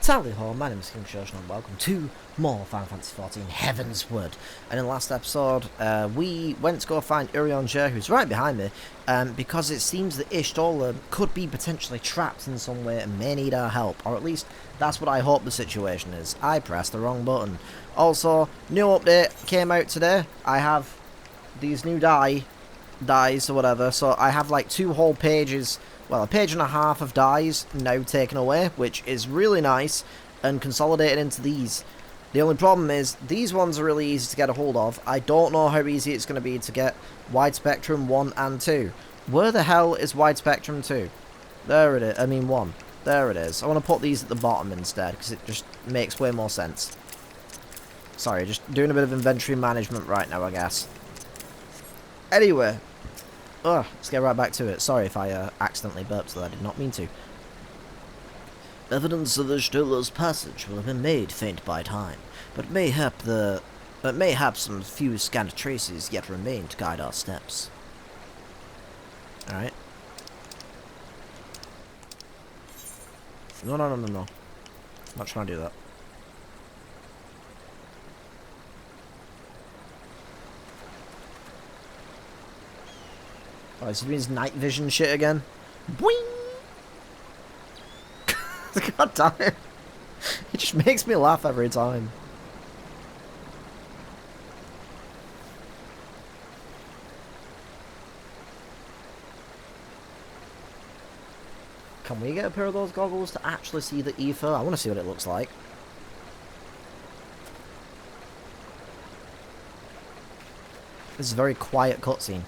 Tally ho, my name is KingFishOcean and welcome to more Final Fantasy XIV Heavensward. And in the last episode, we went to go find A Realm Reborn, who's right behind me, because it seems that Y'shtola could be potentially trapped in some way and may need our help, or at least that's what I hope the situation is. I pressed the wrong button. Also, new update came out today. I have these new dies or whatever, so I have like 2 whole pages, well, a page and a half of dies now taken away, which is really nice, and consolidated into these. The only problem is, these ones are really easy to get a hold of. I don't know how easy it's going to be to get Wide Spectrum 1 and 2. Where the hell is Wide Spectrum 2? There it is, I mean 1. There it is. I want to put these at the bottom instead, because it just makes way more sense. Sorry, just doing a bit of inventory management right now, I guess. Anyway. Ugh, let's get right back to it. Sorry if I accidentally burped, so I did not mean to. Evidence of Y'shtola's passage will have been made faint by time, but mayhap some few scant traces yet remain to guide our steps. Alright. No. I'm not trying to do that. Oh, is he doing his night vision shit again? Boing! God damn it. It just makes me laugh every time. Can we get a pair of those goggles to actually see the ether? I want to see what it looks like. This is a very quiet cutscene.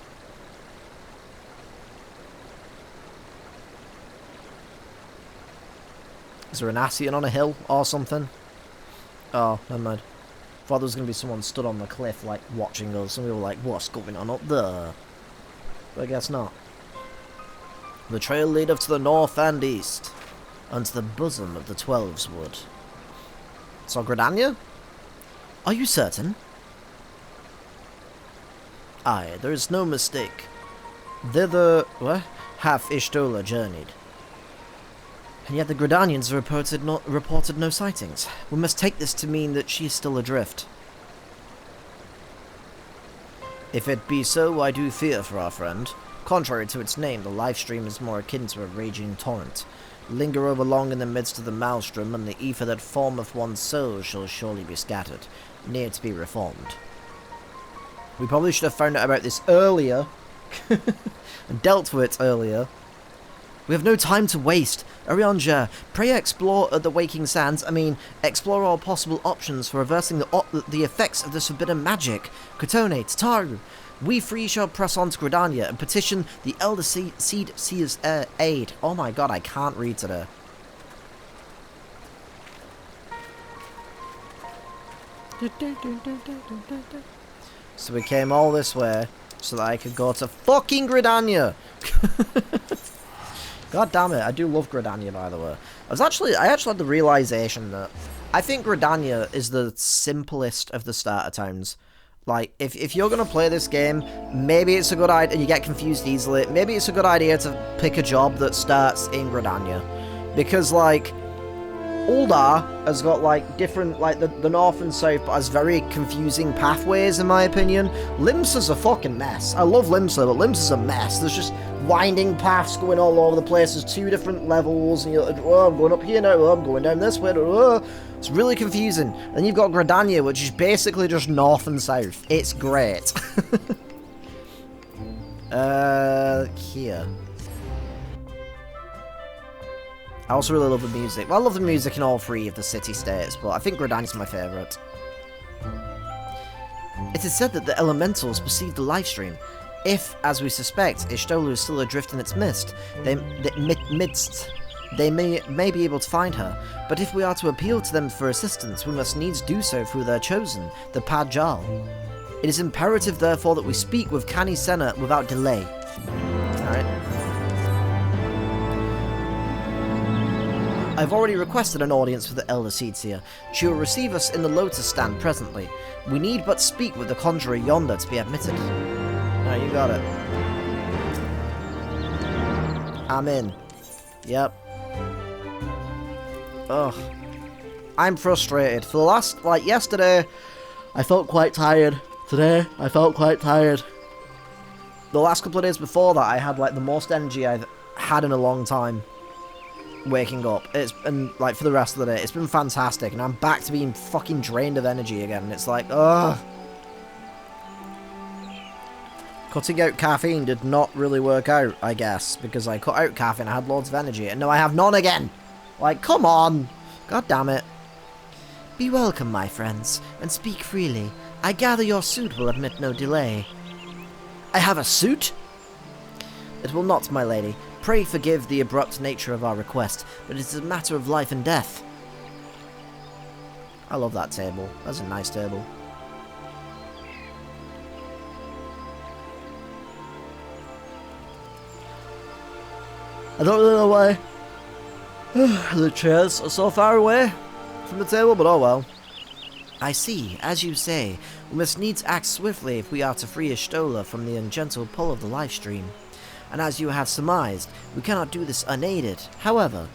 Is there an Ascian on a hill or something? Oh, never mind. Thought there was going to be someone stood on the cliff, like, watching us, and we were like, what's going on up there? But I guess not. The trail leadeth to the north and east, and to the bosom of the Heavensward. So, Gridania? Are you certain? Aye, there is no mistake. Thither, hath Y'shtola journeyed. And yet the Gridanians reported no sightings. We must take this to mean that she is still adrift. If it be so, I do fear for our friend. Contrary to its name, the livestream is more akin to a raging torrent. Linger over long in the midst of the maelstrom, and the ether that formeth one's soul shall surely be scattered, near to be reformed. We probably should have found out about this earlier, and dealt with it earlier. We have no time to waste. A Realm Reborn, pray explore the Waking Sands. Explore all possible options for reversing the effects of this forbidden magic. Kotone, Tataru, we three shall press on to Gridania and petition the Elder Seed Seer's aid. Oh my god, I can't read today. So we came all this way so that I could go to fucking Gridania. God damn it, I do love Gridania, by the way. I actually had the realization that I think Gridania is the simplest of the starter towns. Like, if you're gonna play this game, maybe it's a good idea, and you get confused easily, maybe it's a good idea to pick a job that starts in Gridania. Because, like, Uldar has got, like, different, like, the north and south, but has very confusing pathways, in my opinion. Limsa's a fucking mess. I love Limsa, but Limsa's a mess. There's just winding paths going all over the place. There's 2 different levels, and you're like, oh, I'm going up here now, oh, I'm going down this way, oh. It's really confusing. And then you've got Gridania, which is basically just north and south. It's great. Here. I also really love the music. Well, I love the music in all 3 of the city-states, but I think Gridania's my favourite. It is said that the elementals perceive the livestream. If, as we suspect, Y'shtola is still adrift in its midst, they may be able to find her. But if we are to appeal to them for assistance, we must needs do so through their chosen, the Pad-Jarl. It is imperative, therefore, that we speak with Canny Senna without delay. Alright. I've already requested an audience with the Elder Seedseer. She will receive us in the Lotus Stand presently. We need but speak with the conjurer yonder to be admitted. No, you got it. I'm in. Yep. Ugh. I'm frustrated. For the last, like, yesterday, I felt quite tired. Today, I felt quite tired. The last couple of days before that, I had, like, the most energy I've had in a long time. Waking up. And, like, for the rest of the day, it's been fantastic. And I'm back to being fucking drained of energy again. And it's like, ugh. Cutting out caffeine did not really work out, I guess. Because I cut out caffeine, I had loads of energy. And now I have none again. Like, come on. God damn it. Be welcome, my friends, and speak freely. I gather your suit will admit no delay. I have a suit? It will not, my lady. Pray forgive the abrupt nature of our request, but it is a matter of life and death. I love that table. That's a nice table. I don't really know why the chairs are so far away from the table, but oh well. I see. As you say, we must needs act swiftly if we are to free Y'shtola from the ungentle pull of the life stream. And as you have surmised, we cannot do this unaided. However,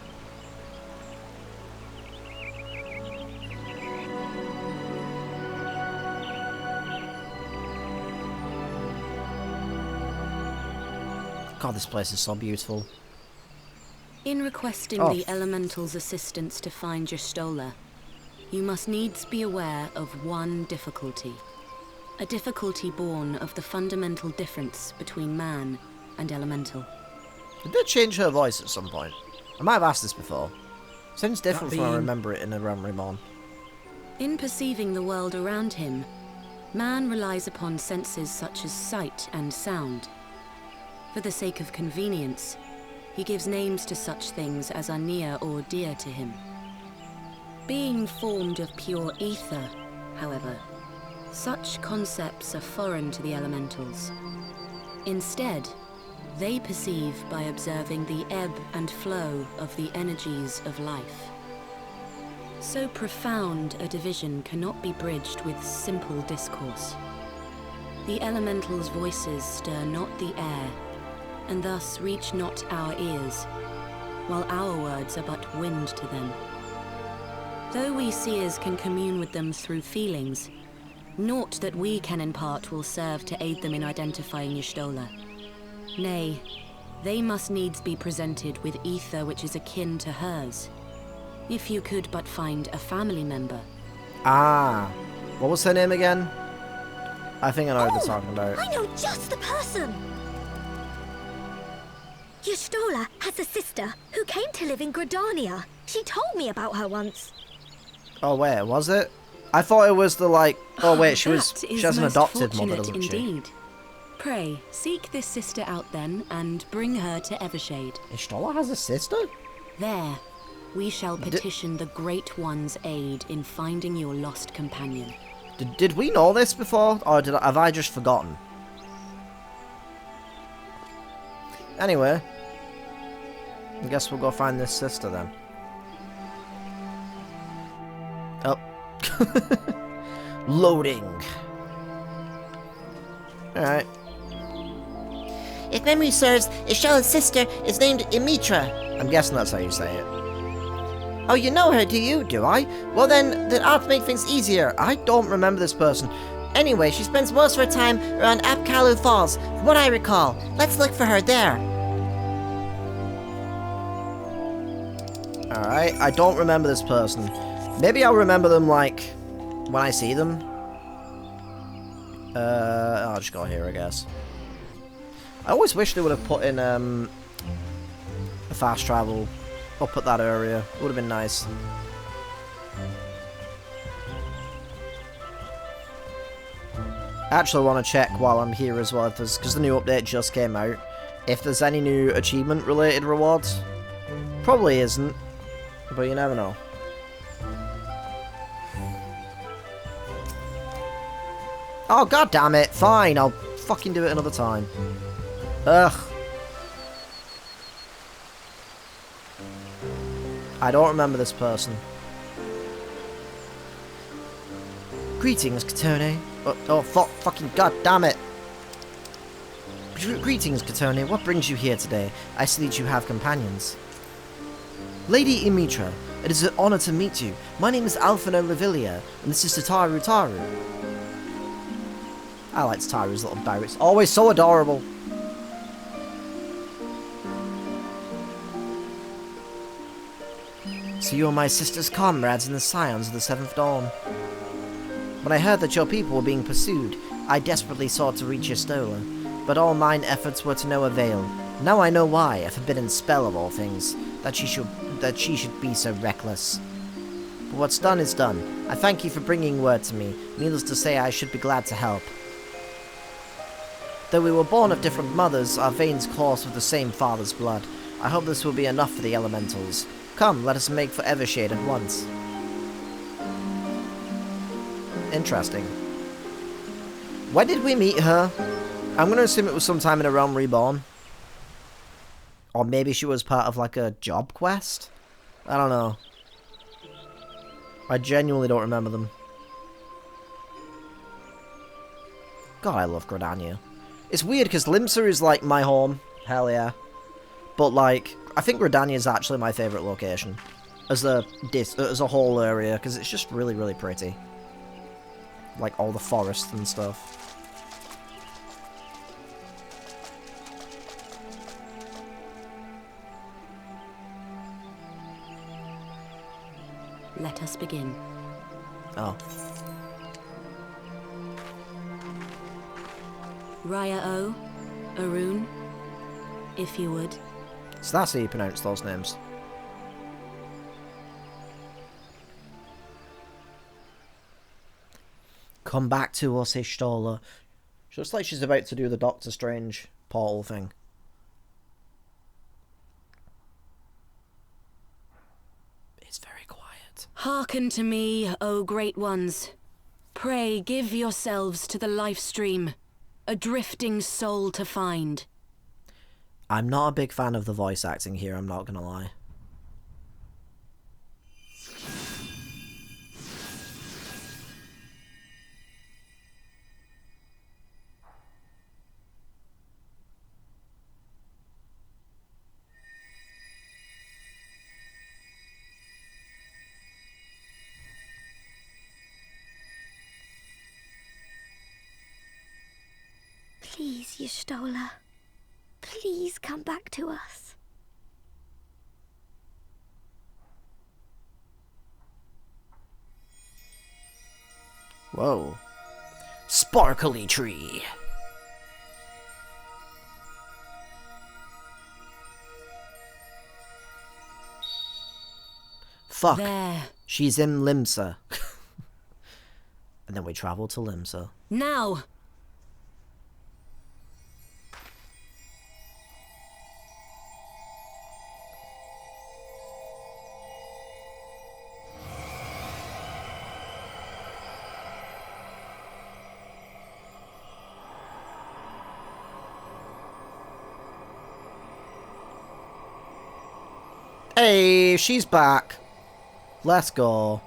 God, this place is so beautiful. In requesting the Elemental's assistance to find Y'shtola, you must needs be aware of one difficulty. A difficulty born of the fundamental difference between man and Elemental. Did they change her voice at some point? I might have asked this before. Sounds different from I remember it in A Realm Reborn. In perceiving the world around him, man relies upon senses such as sight and sound. For the sake of convenience, he gives names to such things as are near or dear to him. Being formed of pure ether, however, such concepts are foreign to the elementals. Instead, they perceive by observing the ebb and flow of the energies of life. So profound a division cannot be bridged with simple discourse. The elementals' voices stir not the air, and thus reach not our ears, while our words are but wind to them. Though we seers can commune with them through feelings, naught that we can impart will serve to aid them in identifying Y'shtola. Nay, they must needs be presented with ether which is akin to hers. If you could but find a family member. Ah, what was her name again? I think I know what they're talking about. I know just the person! Y'shtola has a sister who came to live in Gridania. She told me about her once. Oh wait, was it? I thought it was the like. Oh wait, she has an adopted mother, doesn't indeed. she? Pray seek this sister out then, and bring her to Evershade. Y'shtola has a sister? There, we shall petition the Great One's aid in finding your lost companion. Did we know this before, or have I just forgotten? Anyway, I guess we'll go find this sister then. Oh. Loading. Alright. If memory serves, Y'shtola's sister is named Imitra. I'm guessing that's how you say it. Oh, you know her, do you? Do I? Well then, that ought to make things easier. I don't remember this person. Anyway, she spends most of her time around Apkalu Falls, from what I recall. Let's look for her there. Alright, I don't remember this person. Maybe I'll remember them, like, when I see them. I'll just go here, I guess. I always wish they would have put in, a fast travel up at that area. It would have been nice. I actually want to check while I'm here as well, if there's, because the new update just came out, if there's any new achievement-related rewards. Probably isn't, but you never know. Oh, god damn it. Fine, I'll fucking do it another time. Ugh. I don't remember this person. Greetings, Katone. Oh, fucking god damn it. Greetings, Katone. What brings you here today? I see that you have companions. Lady Imitra, It is an honor to meet you. My name is Alphino Lavilia, and this is Tataru Taru. I like Tataru's little bow. It's always so adorable. So you are my sister's comrades in the Scions of the Seventh Dawn. When I heard that your people were being pursued, I desperately sought to reach Y'shtola, but all mine efforts were to no avail. Now I know why, a forbidden spell of all things, that she should be so reckless. But what's done is done. I thank you for bringing word to me. Needless to say, I should be glad to help. Though we were born of different mothers, our veins course with the same father's blood. I hope this will be enough for the elementals. Come, let us make for Evershade at once. Interesting. When did we meet her? I'm going to assume it was sometime in A Realm Reborn. Or maybe she was part of like a job quest? I don't know. I genuinely don't remember them. God, I love Gridania. It's weird because Limsa is like my home. Hell yeah. But like, I think Gridania is actually my favourite location. As a whole area, because it's just really, really pretty. Like all the forests and stuff. Let us begin. Oh. Raya O, Arun, if you would. So that's how you pronounce those names. Come back to us, Y'shtola. She looks like she's about to do the Doctor Strange portal thing. It's very quiet. Hearken to me, O great ones. Pray give yourselves to the life stream, a drifting soul to find. I'm not a big fan of the voice acting here, I'm not gonna lie. Please, Y'shtola. Please come back to us. Whoa. Sparkly tree. Fuck. There. She's in Limsa. And then we travel to Limsa. Now! Hey, she's back. Let's go.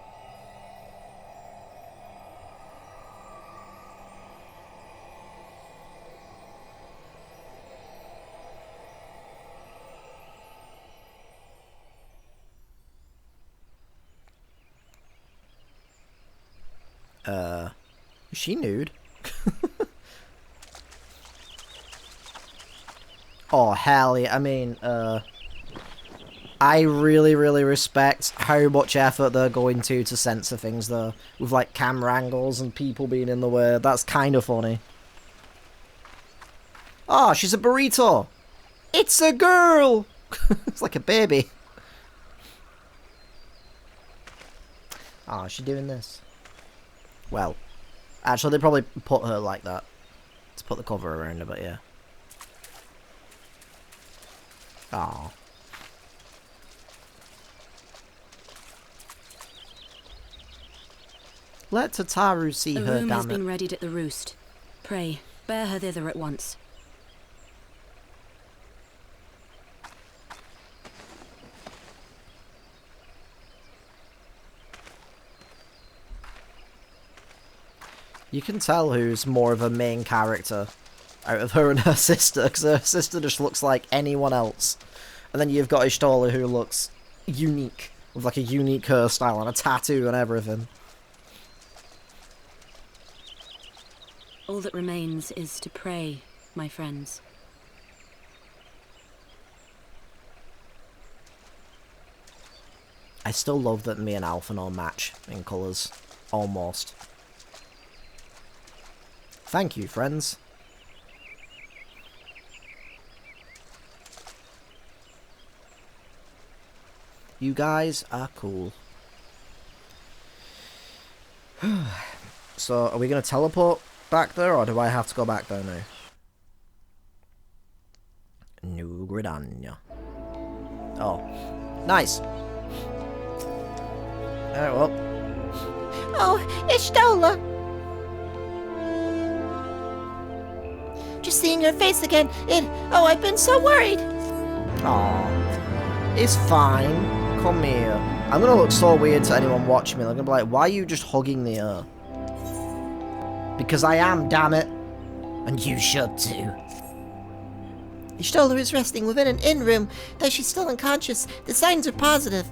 Is she nude? Oh, hell yeah. I mean, I really, really respect how much effort they're going to censor things, though. With, like, camera angles and people being in the way. That's kind of funny. Oh, she's a burrito! It's a girl! It's like a baby. Oh, is she doing this? Well, actually, they probably put her like that. To put the cover around her, but yeah. Oh. Let Tataru see A her, room has damn it. been readied at the roost. Pray, bear her thither at once. You can tell who's more of a main character out of her and her sister, because her sister just looks like anyone else. And then you've got Y'shtola, who looks unique. with like a unique hairstyle and a tattoo and everything. All that remains is to pray, my friends. I still love that me and Alphinaud match in colours. Almost. Thank you, friends. You guys are cool. So, are we going to teleport back there, or do I have to go back there now? New Gridania. Oh, nice. Alright, well. Oh, Ishtola! Just seeing your face again, oh, I've been so worried. Aw, it's fine. Come here. I'm gonna look so weird to anyone watching me. They're gonna be like, why are you just hugging the air? Because I am, damn it. And you should too. Ishtola is resting within an inn room, though she's still unconscious. The signs are positive.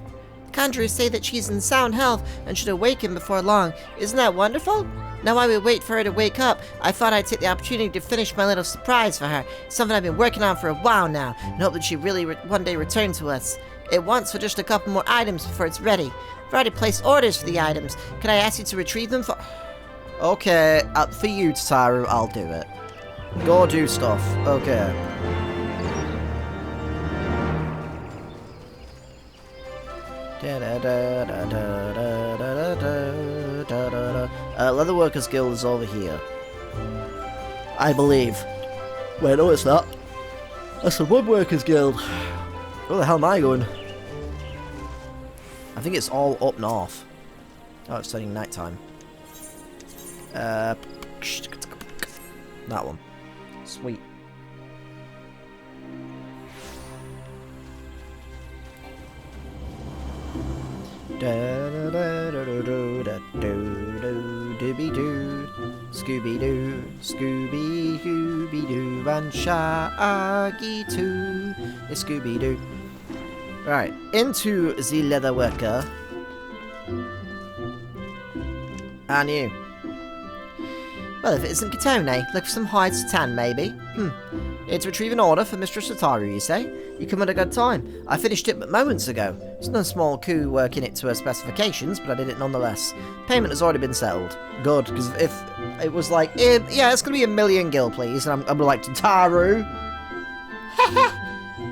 The conjurers say that she's in sound health and should awaken before long. Isn't that wonderful? Now while we wait for her to wake up, I thought I'd take the opportunity to finish my little surprise for her. Something I've been working on for a while now, and hope that she really one day return to us. It wants for just a couple more items before it's ready. I've already placed orders for the items. Can I ask you to retrieve them for... Okay, for you, Tataru, I'll do it. Go do stuff. Okay. Leatherworkers Guild is over here, I believe. Wait, no, it's not. That's the Woodworkers Guild. Where the hell am I going? I think it's all up north. Oh, it's turning nighttime. That one. Sweet. Dooby-doo, Scooby-Doo, Scooby-Dooby-Doo, and Shaggy too. It's Scooby-Doo. Right, into the leatherworker. And you. Well, if it isn't Katone, look for some hides to tan, maybe. It's retrieve an order for Mistress Sataru, you say? You come at a good time. I finished it but moments ago. It's no small coup working it to her specifications, but I did it nonetheless. Payment has already been settled. Good, because if it was like, yeah, it's going to be 1,000,000 gil, please, and I'm like, Sataru.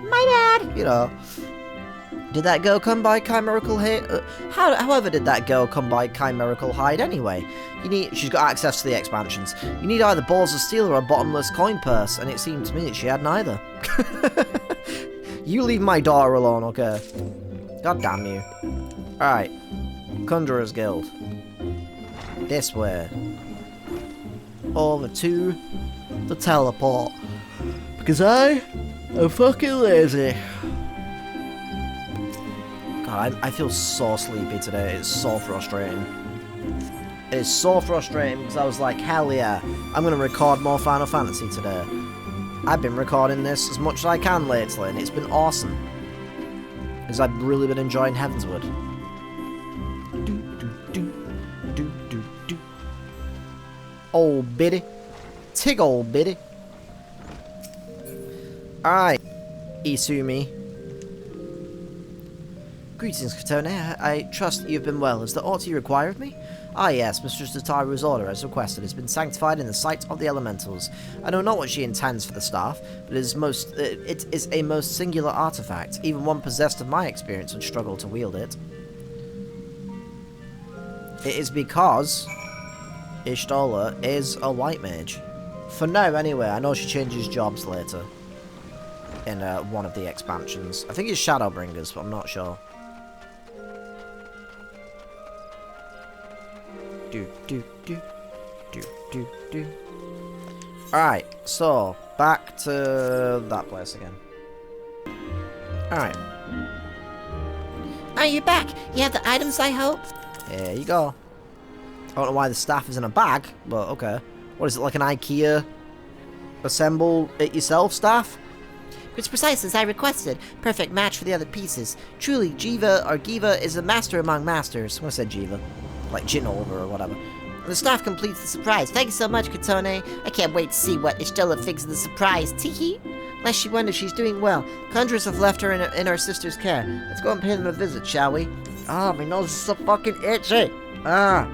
My bad. You know. Did that girl come by chimerical hide? However did that girl come by chimerical hide anyway? She's got access to the expansions. You need either balls of steel or a bottomless coin purse, and it seemed to me that she had neither. You leave my daughter alone, okay? God damn you. Alright. Conjurer's Guild. This way. Over to the teleport. Because I am fucking lazy. God, I feel so sleepy today. It's so frustrating. It's so frustrating because I was like, hell yeah, I'm going to record more Final Fantasy today. I've been recording this as much as I can lately, and it's been awesome. Because I've really been enjoying Heavensward. Old biddy. Tig old biddy. Alright, Isumi. Greetings, Katone. I trust that you've been well. Is there aught you require of me? Ah yes, Mistress Tataru's order, as requested, has been sanctified in the sight of the elementals. I know not what she intends for the staff, but it is a most singular artifact. Even one possessed of my experience would struggle to wield it. It is because Ishtola is a white mage. For now, anyway. I know she changes jobs later. In one of the expansions. I think it's Shadowbringers, but I'm not sure. Alright, so back to that place again. Alright. Are you back? You have the items, I hope? There you go. I don't know why the staff is in a bag, but okay. What is it, like an IKEA assemble it yourself staff? It's precisely as I requested. Perfect match for the other pieces. Truly, Giva is a master among masters. I said Giva. Like Jinova or whatever. The staff completes the surprise. Thank you so much, Katone. I can't wait to see what Ishtola thinks of the surprise. Teehee. Lest she wonders she's doing well. Conjurers have left her in her sister's care. Let's go and pay them a visit, shall we? Ah, my nose is so fucking itchy. Ah.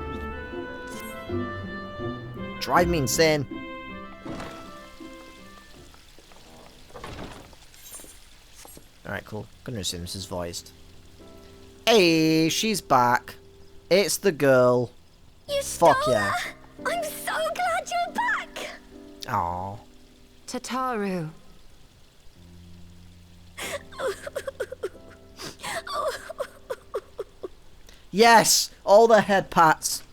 Drive me insane. Alright, cool. Gonna assume this is voiced. Hey, she's back. It's the girl. You Fuck stole yeah. her! I'm so glad you're back! Aww. Tataru. Yes! All the head pats.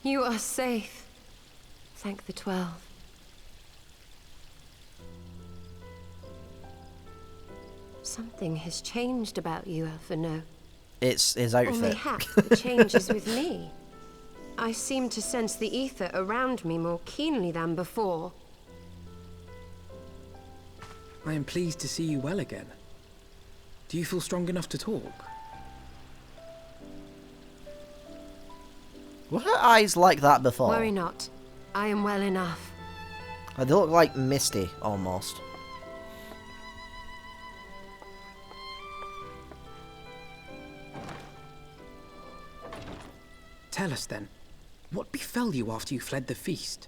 You are safe. Thank the 12. Something has changed about you, Alphino. It's his Or outfit. mayhap the change is with me. I seem to sense the ether around me more keenly than before. I am pleased to see you well again. Do you feel strong enough to talk? Were her eyes like that before? Worry not. I am well enough. They look like Misty, almost. Tell us then, what befell you after you fled the feast?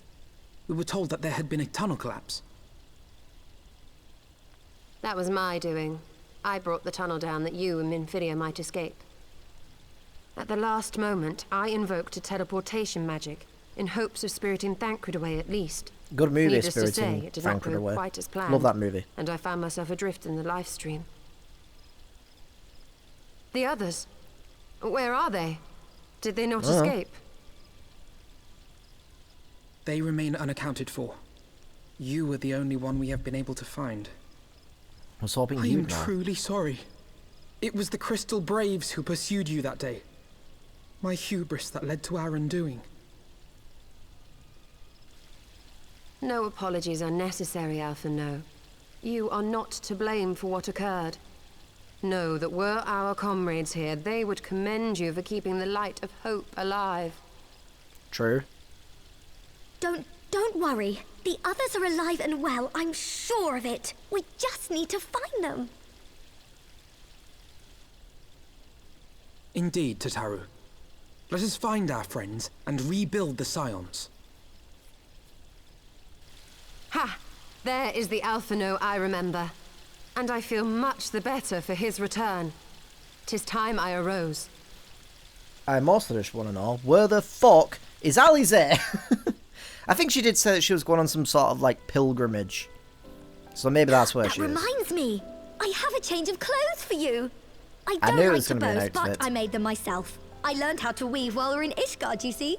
We were told that there had been a tunnel collapse. That was my doing. I brought the tunnel down that you and Minfidia might escape. At the last moment, I invoked a teleportation magic, in hopes of spiriting Thancred away at least. Good movie, Needless to say, Spiriting it did not Thancred go away. quite as planned. Love that movie. And I found myself adrift in the life stream. The others? Where are they? Did they not escape? They remain unaccounted for. You were the only one we have been able to find. I was hoping I you'd am know. truly sorry. It was the Crystal Braves who pursued you that day. My hubris that led to our undoing. No apologies are necessary, Alphino. You are not to blame for what occurred. Know that were our comrades here, they would commend you for keeping the light of hope alive. True. Don't worry. The others are alive and well, I'm sure of it. We just need to find them. Indeed, Tataru. Let us find our friends and rebuild the Scions. Ha! There is the Alphino I remember. And I feel much the better for his return. 'Tis time I arose. I mostly just want to know, where the fuck is Alize? I think she did say that she was going on some sort of, like, pilgrimage. So maybe that's where That she is. reminds me. I have a change of clothes for you. I I don't knew it like was to gonna be an boast, but outfit. I made them myself. I learned how to weave while we were in Ishgard, you see.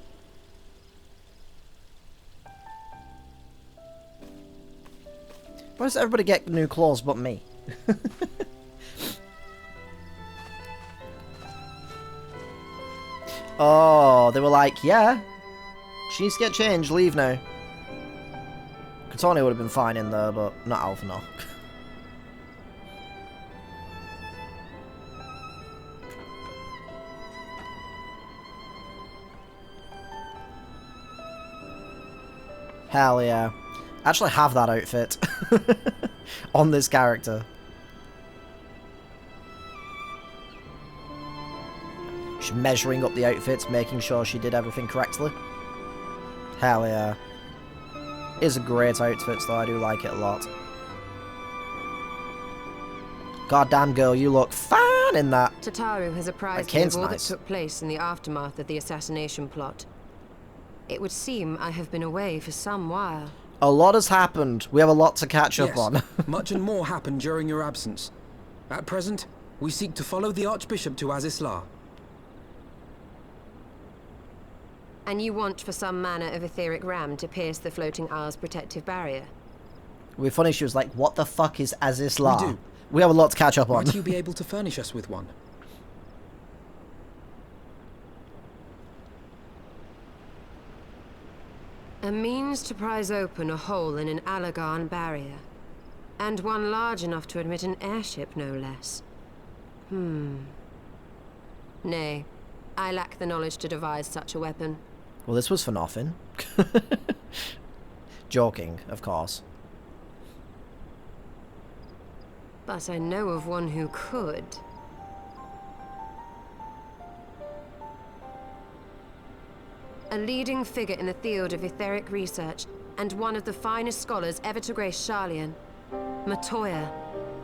Why does everybody get new clothes but me? Oh, they were like, yeah. She needs to get changed, leave now. Katone would have been fine in there, but not Alpha, no. Hell yeah. I actually have that outfit on this character. She's measuring up the outfits, making sure she did everything correctly. Hell yeah. It's a great outfit, though. I do like it a lot. Goddamn girl, you look fine in that. Tataru has apprised me Kane's of all nice. that took place in the aftermath of the assassination plot. It would seem I have been away for some while. A lot has happened. We have a lot to catch up Yes, on. much and more happened during your absence. At present, we seek to follow the Archbishop to Azisla. And you want for some manner of etheric ram to pierce the floating isle's protective barrier? It'd be funny if she was like, what the fuck is Azisla? We do. We have a lot to catch up on. Might you be able to furnish us with one? A means to prise open a hole in an Allagan barrier. And one large enough to admit an airship, no less. Nay, I lack the knowledge to devise such a weapon. Well, this was for nothing. Joking, of course. But I know of one who could. A leading figure in the field of etheric research, and one of the finest scholars ever to grace Sharlayan. Matoya,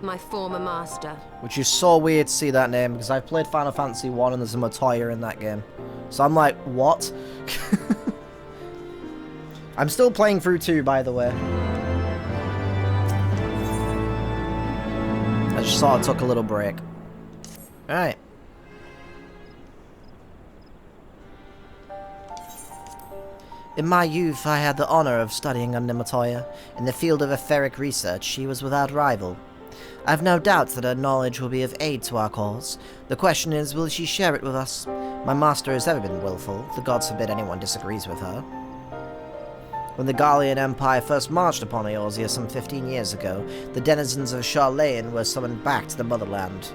my former master. Which is so weird to see that name, because I've played Final Fantasy I and there's a Matoya in that game. So I'm like, what? I'm still playing through 2, by the way. I just sort of took a little break. Alright. In my youth, I had the honor of studying under Matoya. In the field of etheric research, she was without rival. I have no doubt that her knowledge will be of aid to our cause. The question is, will she share it with us? My master has ever been willful. The gods forbid anyone disagrees with her. When the Garlean Empire first marched upon Eorzea some 15 years ago, the denizens of Sharlayan were summoned back to the motherland.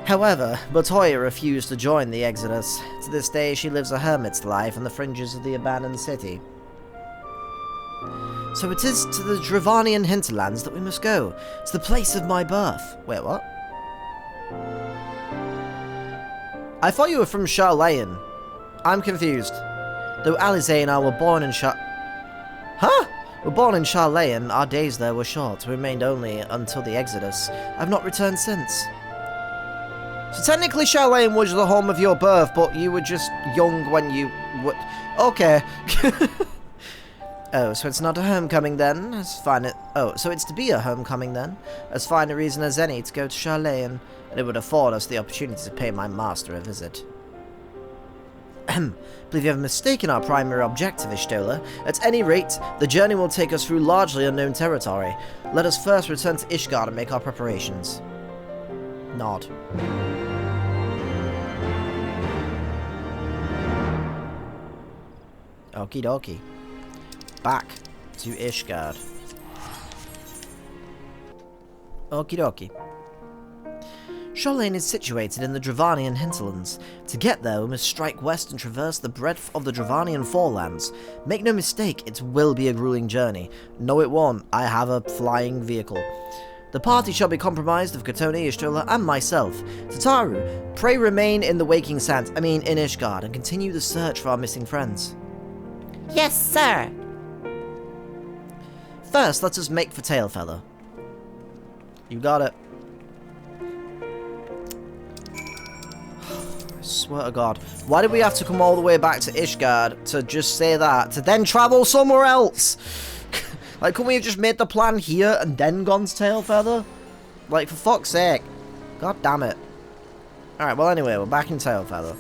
However, Matoya refused to join the exodus. To this day, she lives a hermit's life on the fringes of the abandoned city. So it is to the Dravanian hinterlands that we must go. It's the place of my birth. Wait, what? I thought you were from Sharlayan. I'm confused. Though Alisaie and I were born in We're born in Sharlayan, our days there were short. We remained only until the exodus. I've not returned since. So technically Sharlayan was the home of your birth, but you were just young when you were... Okay. Oh, so it's not a homecoming then? As fine it... Oh, so it's to be a homecoming then? As fine a reason as any to go to Sharlayan, and it would afford us the opportunity to pay my master a visit. Believe you have mistaken our primary objective, Ishtola. At any rate, the journey will take us through largely unknown territory. Let us first return to Ishgard and make our preparations. Nod. Okie dokie. Back to Ishgard. Okie dokie. Sharlayan is situated in the Dravanian hinterlands. To get there, we must strike west and traverse the breadth of the Dravanian forelands. Make no mistake, it will be a grueling journey. No, it won't. I have a flying vehicle. The party shall be comprised of Katoni, Ishtola, and myself. Tataru, pray remain in the Waking Sands, in Ishgard, and continue the search for our missing friends. Yes, sir. First, let us make for Tailfeather. You got it. I swear to God. Why did we have to come all the way back to Ishgard to just say that? To then travel somewhere else? Like, couldn't we have just made the plan here and then gone to Tailfeather? Like, for fuck's sake. God damn it. Alright, well anyway, we're back in Tailfeather.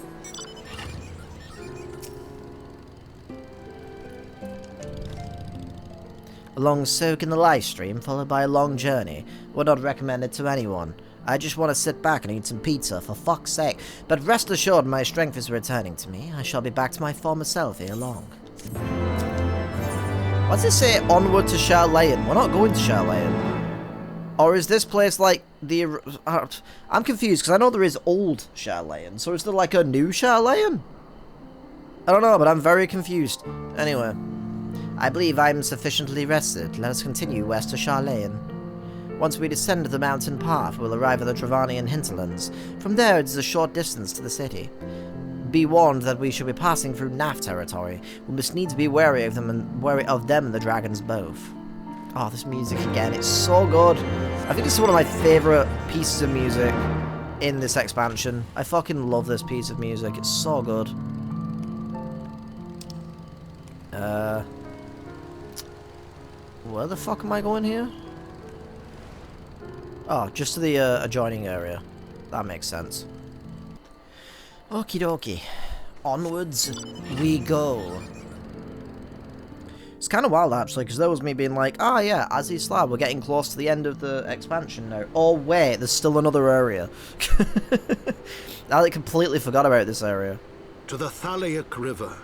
A long soak in the live stream, followed by a long journey. Would not recommend it to anyone. I just want to sit back and eat some pizza, for fuck's sake. But rest assured, my strength is returning to me. I shall be back to my former self ere long. What's it say? Onward to Sharlayan. We're not going to Sharlayan. Or is this place like the... I'm confused, because I know there is old Sharlayan. So is there like a new Sharlayan? I don't know, but I'm very confused. Anyway. I believe I'm sufficiently rested. Let us continue west to Sharlayan. Once we descend the mountain path, we'll arrive at the Dravanian hinterlands. From there, it is a short distance to the city. Be warned that we shall be passing through Naf territory. We must needs be wary of them and the dragons both. Oh, this music again, it's so good. I think it's one of my favourite pieces of music in this expansion. I fucking love this piece of music, it's so good. Where the fuck am I going here? Oh, just to the adjoining area. That makes sense. Okie dokie. Onwards we go. It's kind of wild, actually, because there was me being like, oh yeah, Aziz Slab, we're getting close to the end of the expansion now. Oh wait, there's still another area. I completely forgot about this area. To the Thaliac River.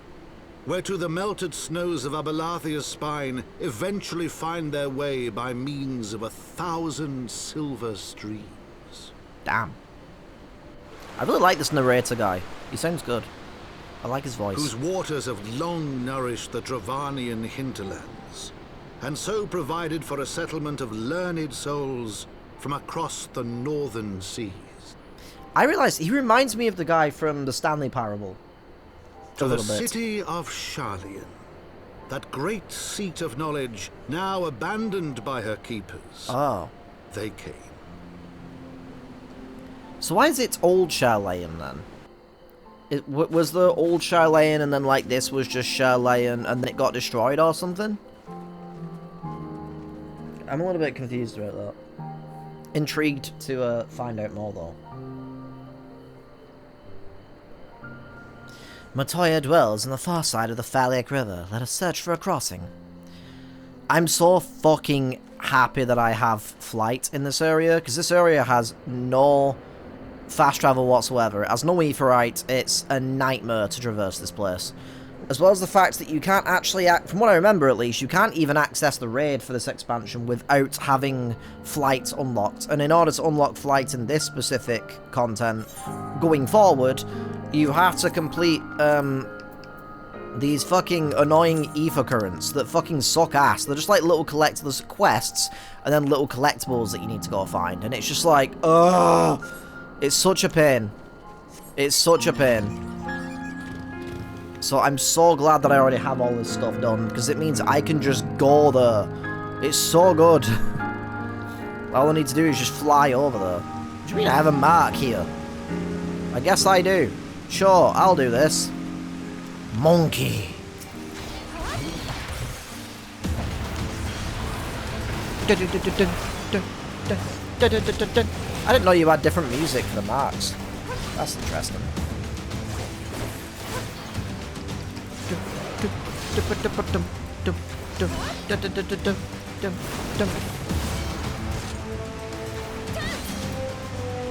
where to the melted snows of Abelathia's spine eventually find their way by means of 1,000 silver streams. Damn. I really like this narrator guy. He sounds good. I like his voice. Whose waters have long nourished the Dravanian hinterlands, and so provided for a settlement of learned souls from across the northern seas. I realised he reminds me of the guy from the Stanley Parable. To the city of Sharlayan, that great seat of knowledge, now abandoned by her keepers. Oh. They came. So why is it Old Sharlayan then? Was the Old Sharlayan and then like this was just Sharlayan and then it got destroyed or something? I'm a little bit confused about that. Intrigued to find out more though. Matoya dwells on the far side of the Faliak River. Let us search for a crossing. I'm so fucking happy that I have flight in this area, because this area has no fast travel whatsoever. It has no Aetheryte. It's a nightmare to traverse this place. As well as the fact that you can't actually, from what I remember at least, you can't even access the raid for this expansion without having flight unlocked. And in order to unlock flight in this specific content, going forward, you have to complete these fucking annoying ether currents that fucking suck ass. They're just like little collectibles quests and then little collectibles that you need to go find. And it's just like, ugh, it's such a pain. It's such a pain. So I'm so glad that I already have all this stuff done, because it means I can just go there. It's so good. All I need to do is just fly over there. What do you mean I have a mark here? I guess I do. Sure, I'll do this. Monkey. I didn't know you had different music for the marks. That's interesting.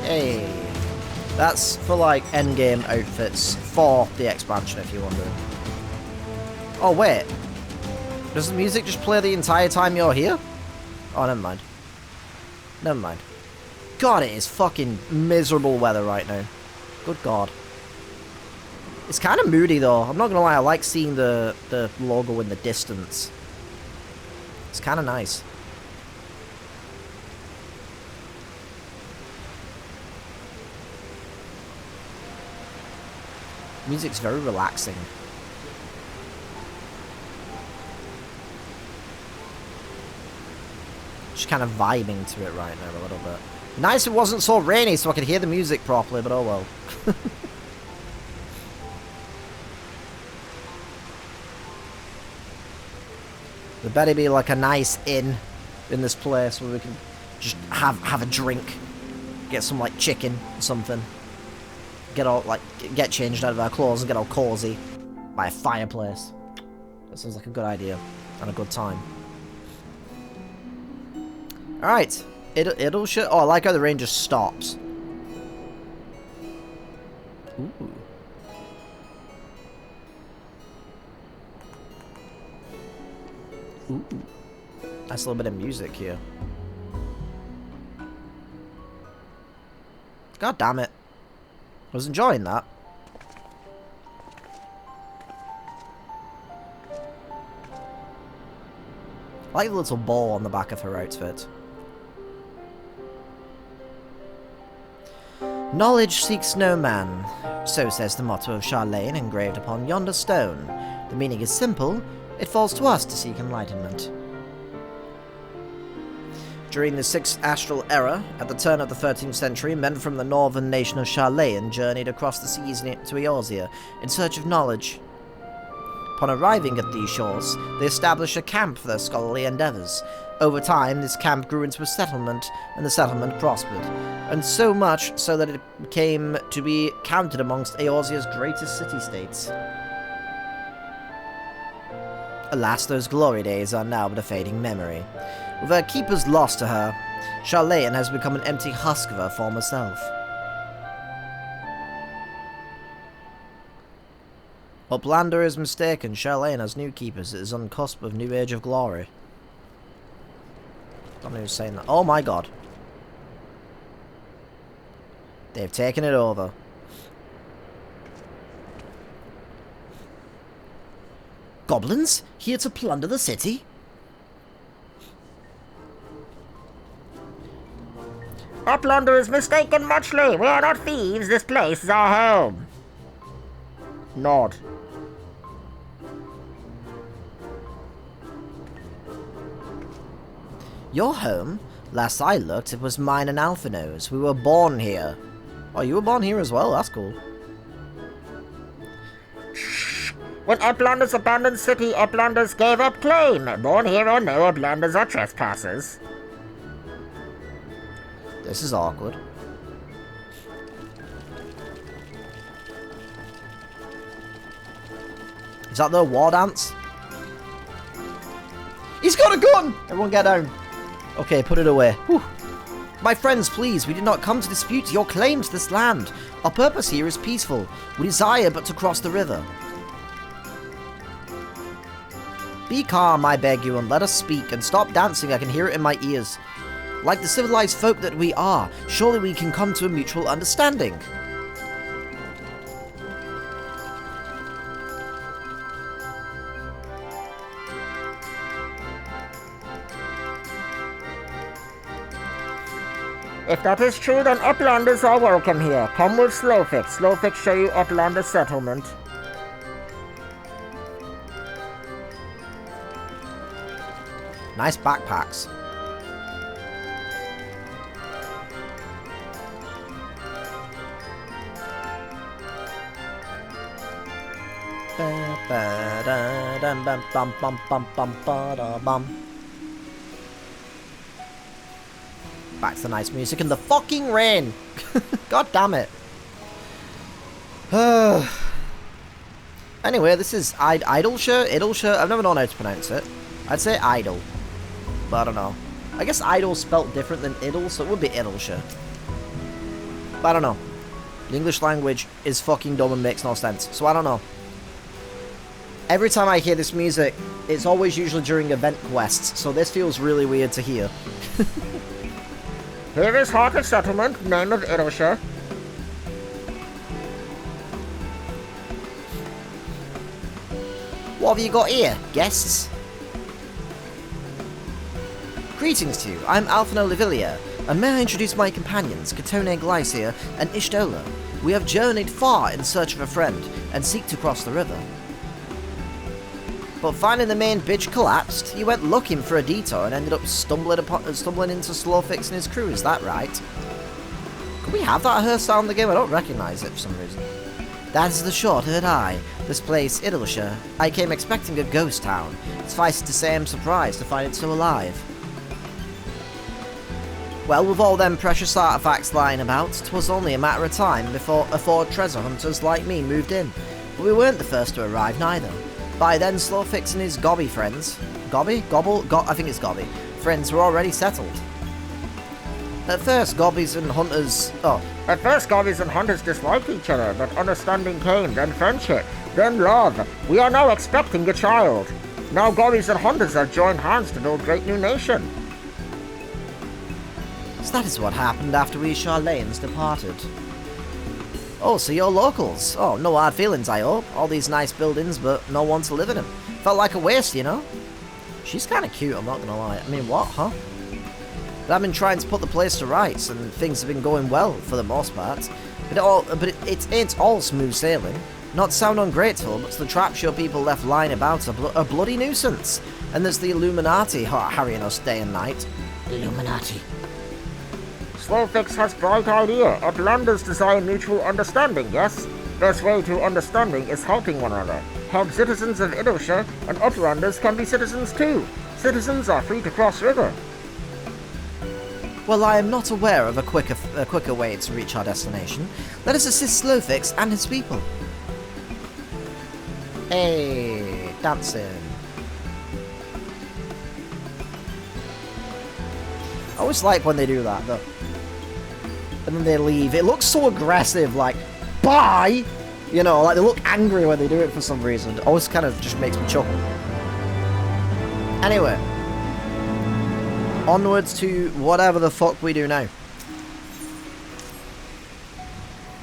Hey, that's for like endgame outfits for the expansion if you're wondering. Oh wait, does the music just play the entire time you're here? Oh, never mind. Never mind. God, it is fucking miserable weather right now. Good God. It's kind of moody though. I'm not gonna lie, I like seeing the logo in the distance. It's kind of nice. Music's very relaxing. Just kind of vibing to it right now a little bit. Nice it wasn't so rainy so I could hear the music properly, but oh well. There better be like a nice inn in this place where we can just have a drink, get some like chicken or something, get all like get changed out of our clothes and get all cozy by a fireplace. That sounds like a good idea and a good time. All right, it'll show. Oh, I like how the rain just stops. Ooh. Ooh. Nice little bit of music here. God damn it. I was enjoying that. I like the little ball on the back of her outfit. Knowledge seeks no man, so says the motto of Sharlayan engraved upon yonder stone. The meaning is simple. It falls to us to seek enlightenment. During the 6th Astral Era, at the turn of the 13th century, men from the northern nation of Sharlayan journeyed across the seas to Eorzea in search of knowledge. Upon arriving at these shores, they established a camp for their scholarly endeavours. Over time, this camp grew into a settlement, and the settlement prospered, and so much so that it came to be counted amongst Eorzea's greatest city-states. Alas, those glory days are now but a fading memory. With her keepers lost to her, Sharlayan has become an empty husk of her former self. Uplander is mistaken. Charlene has new keepers. It is on the cusp of new age of glory. I don't know who's saying that. Oh my god. They've taken it over. Goblins? Here to plunder the city? Uplander is mistaken muchly. We are not thieves. This place is our home. Nod. Your home? Last I looked, it was mine and Alphino's. We were born here. Oh, you were born here as well? That's cool. When Uplanders abandoned city, Uplanders gave up claim. Born here or no, Uplanders are trespassers. This is awkward. Is that the war dance? He's got a gun! Everyone get down. Okay, put it away. Whew. My friends, please, we did not come to dispute your claim to this land. Our purpose here is peaceful. We desire but to cross the river. Be calm, I beg you, and let us speak, and stop dancing. I can hear it in my ears. Like the civilized folk that we are, surely we can come to a mutual understanding. If that is true, then Uplanders are welcome here. Come with Slowfix. Slowfix show you Uplander settlement. Nice backpacks. Back to the nice music and the fucking rain. God damn it. Anyway, this is Idleshire? Idleshire? I've never known how to pronounce it. I'd say Idle. But I don't know. I guess Idle spelt different than Idle, so it would be Idleshire. But I don't know. The English language is fucking dumb and makes no sense, so I don't know. Every time I hear this music, it's always usually during event quests, so this feels really weird to hear. Here is Hearted Settlement, name of Idleshire. What have you got here, guests? Greetings to you, I'm Alphino Livilia, and may I introduce my companions, Katone Glycia and Ishtola. We have journeyed far in search of a friend, and seek to cross the river. But finding the main bridge collapsed, you went looking for a detour and ended up stumbling into Slowfix and his crew, is that right? Could we have that hairstyle in the game? I don't recognise it for some reason. That is the short of it, aye. This place, Idleshire, I came expecting a ghost town. Suffice it to say I'm surprised to find it so alive. Well, with all them precious artefacts lying about, 'twas only a matter of time before treasure hunters like me moved in. But we weren't the first to arrive neither. By then, Slowfix and his Gobby friends... Gobby? Gobble? I think it's Gobby. Friends were already settled. At first, Gobbies and hunters... At first, Gobbies and hunters disliked each other, but understanding came, then friendship, then love. We are now expecting a child. Now Gobbies and hunters have joined hands to build a great new nation. So that is what happened after we Charlanes departed. Oh, so you're locals. Oh, no hard feelings, I hope. All these nice buildings, but no one to live in them. Felt like a waste, you know? She's kind of cute, I'm not gonna lie. I mean, what, huh? But I've been trying to put the place to rights, and things have been going well, for the most part. But it ain't all smooth sailing. Not to sound ungrateful, but the trap show people left lying about are a bloody nuisance. And there's the Illuminati harrying us day and night. Illuminati. Slowfix has bright idea. Uplanders desire mutual understanding, yes? Best way to understanding is helping one another. Help citizens of Idleshire, and Uplanders can be citizens too. Citizens are free to cross river. Well, I am not aware of a quicker way to reach our destination. Let us assist Slowfix and his people. Hey, dancing. I always like when they do that, though. And then they leave. It looks so aggressive, like, bye! You know, like they look angry when they do it for some reason. It always kind of just makes me chuckle. Anyway. Onwards to whatever the fuck we do now.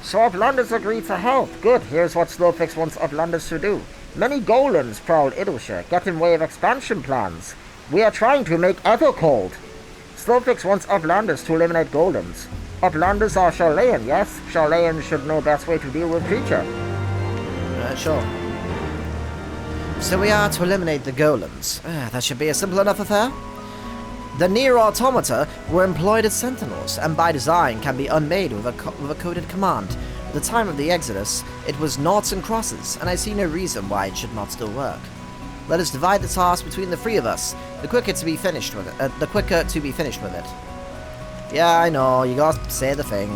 So Uplanders agreed to help. Good, here's what Slowfix wants Uplanders to do. Many golems prowl Idleshire, get in way of expansion plans. We are trying to make Evercold. Slowfix wants Uplanders to eliminate golems. Uplanders are Sharlayan, yes? Sharlayan should know best way to deal with creature. Sure. So we are to eliminate the golems. That should be a simple enough affair. The near automata were employed as sentinels, and by design can be unmade with a coded command. At the time of the Exodus, it was noughts and crosses, and I see no reason why it should not still work. Let us divide the task between the three of us. The quicker to be finished with it. Yeah, I know. You gotta say the thing.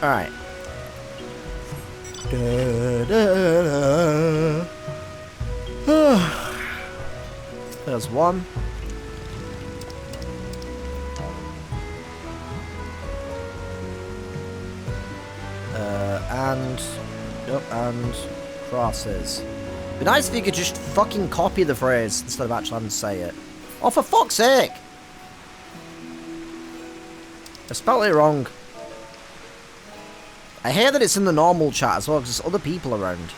All right. There's one. And crosses. It'd be nice if you could just fucking copy the phrase instead of actually having to say it. Oh, for fuck's sake! I spelled it wrong. I hear that it's in the normal chat as well, because there's other people around.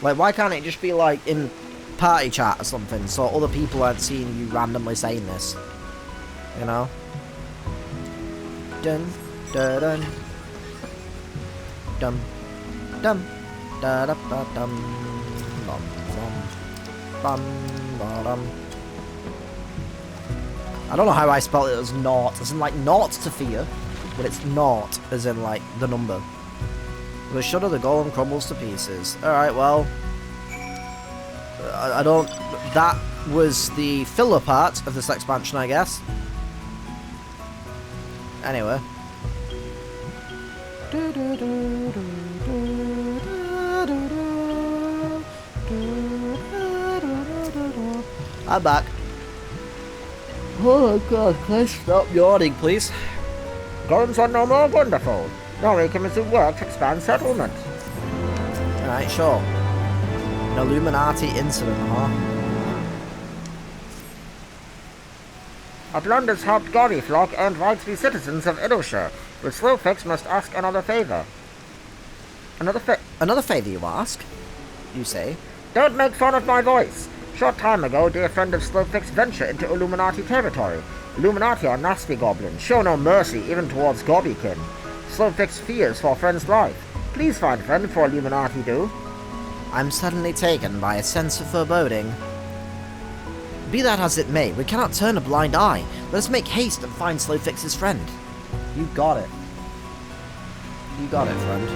Like, why can't it just be, like, in party chat or something, so other people aren't seeing you randomly saying this? You know? Dun, dun, dun. Dum, dum, da da ba dum, bum, bum, bum, dum. I don't know how I spell it as naught, as in, like, naught to fear. But it's not, as in, like, the number. The shudder, the golem crumbles to pieces. Alright, well. I don't... That was the filler part of this expansion, I guess. Anyway. I'm back. Oh my god, can I stop yawning, please? Golems are no more wonderful. Now we can resume work to expand settlement. Alright, sure. An Illuminati incident, huh? Uplanders helped Goriflock earn right to be citizens of Idleshire, but Slowfix must ask another favor. Another favor you ask? You say? Don't make fun of my voice. Short time ago, dear friend of Slowfix ventured into Illuminati territory. Illuminati are nasty goblins, show no mercy even towards Gobbykin. Slowfix fears for a friend's life. Please find a friend for Illuminati do. I'm suddenly taken by a sense of foreboding. Be that as it may, we cannot turn a blind eye. Let us make haste and find Slowfix's friend. You got it. You got it, friend.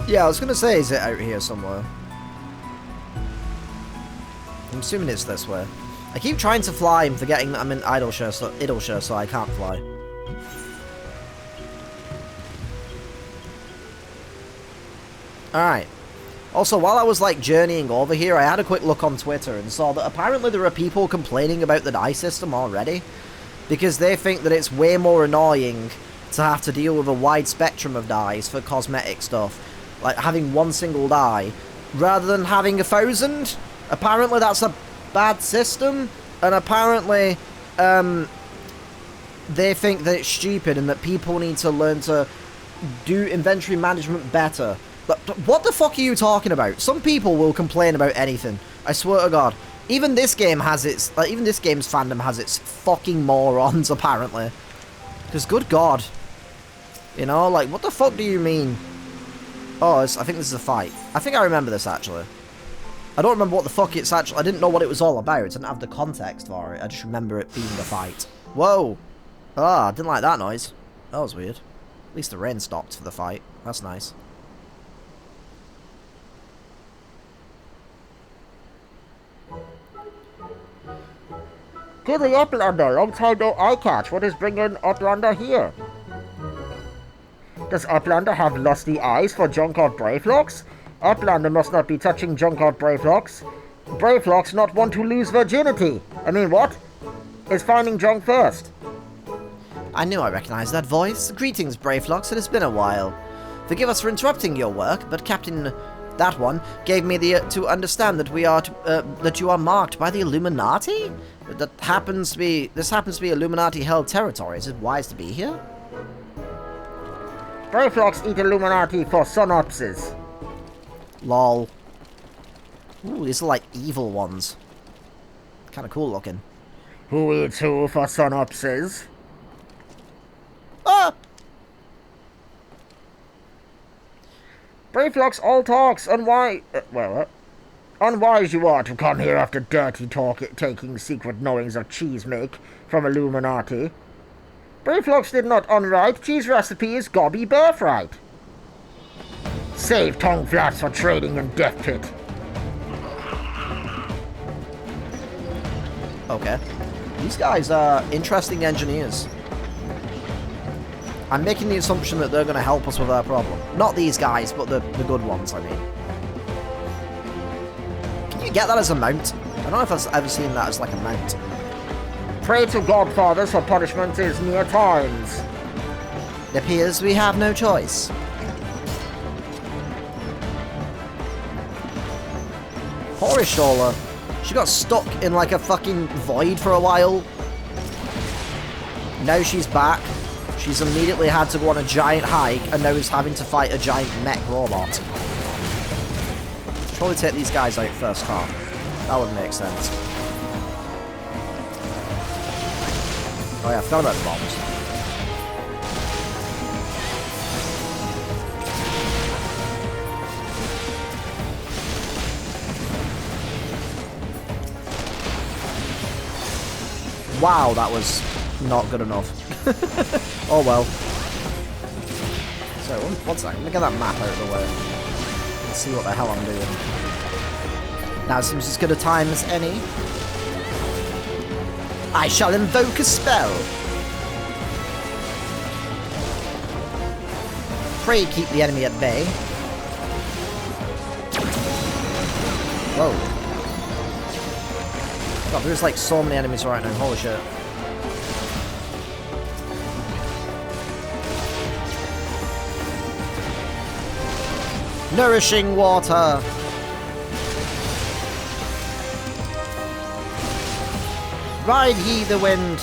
Yeah, I was gonna say, is it out here somewhere? I'm assuming it's this way. I keep trying to fly and forgetting that I'm in Idleshire, so I can't fly. Alright. Also, while I was, like, journeying over here, I had a quick look on Twitter and saw that apparently there are people complaining about the die system already. Because they think that it's way more annoying to have to deal with a wide spectrum of dies for cosmetic stuff. Like, having one single die, rather than having 1,000. Apparently that's a bad system, and apparently they think that it's stupid and that people need to learn to do inventory management better. But what the fuck are you talking about? Some people will complain about anything. I swear to God. Even this game has its, like, even this game's fandom has its fucking morons, apparently. Because good God. You know, like, what the fuck do you mean? Oh, I think this is a fight. I think I remember this, actually. I don't remember what the fuck it's actually... I didn't know what it was all about. I didn't have the context for it. I just remember it being a fight. Whoa. Ah, I didn't like that noise. That was weird. At least the rain stopped for the fight. That's nice. To the Uplander, long time no eye catch. What is bringing Uplander here? Does Uplander have lusty eyes for Junkard Bravelocks? Uplander must not be touching Junkard Bravelocks. Brayflock's not one to lose virginity. I mean, what? Is finding junk first. I knew I recognized that voice. Greetings, Brayflocks, it has been a while. Forgive us for interrupting your work, but Captain... that one gave me to understand that that you are marked by the Illuminati? This happens to be Illuminati-held territory. Is it wise to be here? Brayflocks eat Illuminati for synopsis. Lol. Ooh, these are like evil ones. Kind of cool looking. Who eats who for synopsis? Ah! Brayflocks all talks on why... unwise you are to come here after dirty talk taking secret knowings of cheese make from Illuminati. Brayflocks did not unwrite. Cheese recipe is gobby birthright. Save tongue flaps for trading in Death Pit. Okay. These guys are interesting engineers. I'm making the assumption that they're going to help us with our problem. Not these guys, but the good ones, I mean. Can you get that as a mount? I don't know if I've ever seen that as like a mount. Pray to Godfathers for punishment is near times. It appears we have no choice. Poor Ishola. She got stuck in like a fucking void for a while. Now she's back. She's immediately had to go on a giant hike and now is having to fight a giant mech robot. Probably take these guys out first half. That would make sense. Oh yeah, I forgot about the bombs. Wow, that was not good enough. Oh well. So, one second, let me get that map out of the way. Let's see what the hell I'm doing. Now seems as good a time as any. I shall invoke a spell. Pray keep the enemy at bay. Whoa. God, there's like so many enemies right now, holy shit. Nourishing water. Ride ye the wind.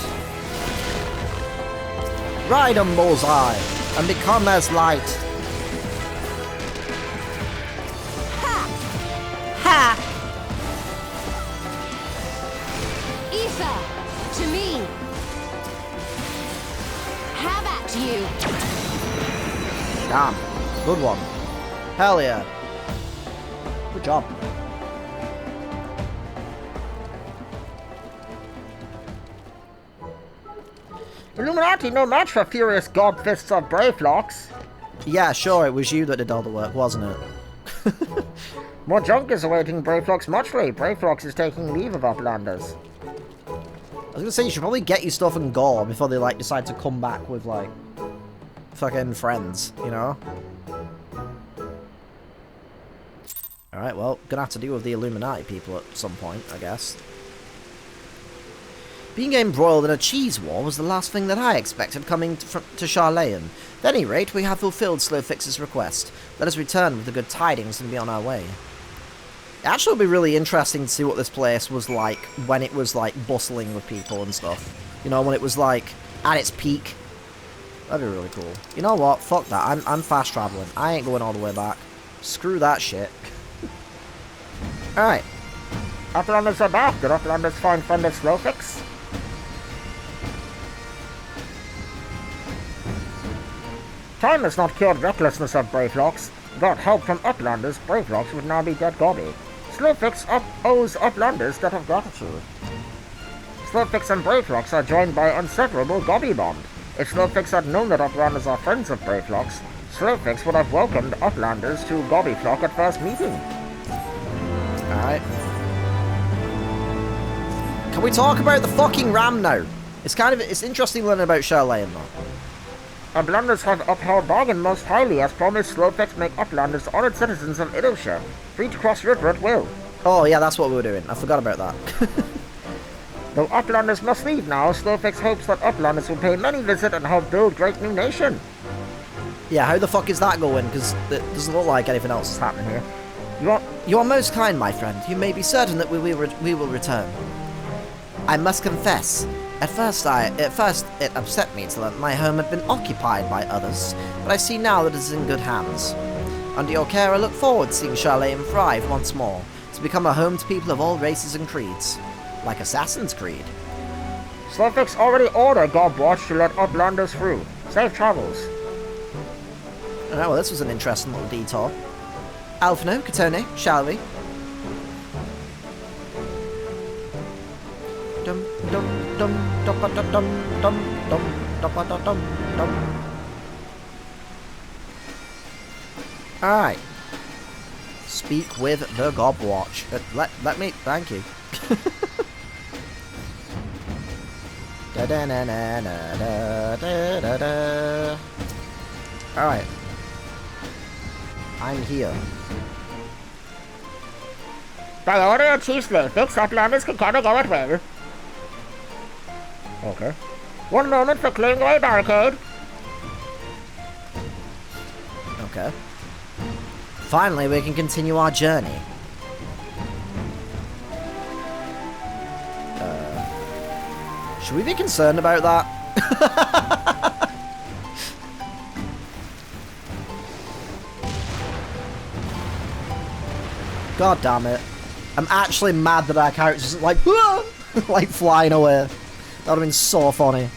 Ride on bullseye and become as light. Ha! Ha! Ether, to me. Have at you. Damn. Good one. Hell yeah. Good job. Illuminati no match for furious god fists of Brayflocks. Yeah, sure, it was you that did all the work, wasn't it? More junk is awaiting Brayflocks muchly. Brayflocks is taking leave of Uplanders. I was gonna say, you should probably get your stuff and go before they, like, decide to come back with, like, fucking friends, you know? Alright, well, gonna have to deal with the Illuminati people at some point, I guess. Being embroiled in a cheese war was the last thing that I expected coming to Charlayan. At any rate, we have fulfilled Slowfix's request. Let us return with the good tidings and be on our way. It actually would be really interesting to see what this place was like when it was, like, bustling with people and stuff. You know, when it was, like, at its peak. That'd be really cool. You know what? Fuck that. I'm fast traveling. I ain't going all the way back. Screw that shit. Alright. Uplanders are back. Did Uplanders find friend of Slowfix? Time has not cured recklessness of Brayflocks. Without help from Uplanders, Brayflocks would now be dead gobby. Slowfix owes Uplanders debt of gratitude. Slowfix and Brayflocks are joined by inseparable gobby bond. If Slowfix had known that Uplanders are friends of Brayflocks, Slowfix would have welcomed Uplanders to Gobbyflock at first meeting. Alright. Can we talk about the fucking ram now? It's interesting learning about Charlayan though. Uplanders have upheld bargain most highly as promised. Slowfix make Uplanders honored citizens of Idleshire, free to cross river at will. Oh, yeah, that's what we were doing. I forgot about that. Though Uplanders must leave now, Slowfix hopes that Uplanders will pay many visits and help build great new nation. Yeah, how the fuck is that going? Because it doesn't look like anything else is happening here. You are most kind, my friend. You may be certain that we will return. I must confess, at first it upset me to learn my home had been occupied by others, but I see now that it is in good hands. Under your care, I look forward to seeing Charlene thrive once more, to become a home to people of all races and creeds. Like Assassin's Creed. Slowfix already ordered Godwatch to let Uplanders through. Safe travels. Oh, well, this was an interesting little detour. Alphino, Katone, shall we? Dum dum dum dum dum dum dum dum dum dum dum dum. Alright. Speak with the Godwatch. Let me, thank you. Da da da da da da da da. Alright. I'm here. By order of Chief Slowfix, Uplanders can come and go at will. Okay. One moment for clearing away barricade. Okay. Finally, we can continue our journey. Should we be concerned about that? God damn it. I'm actually mad that our characters like, like flying away. That would have been so funny.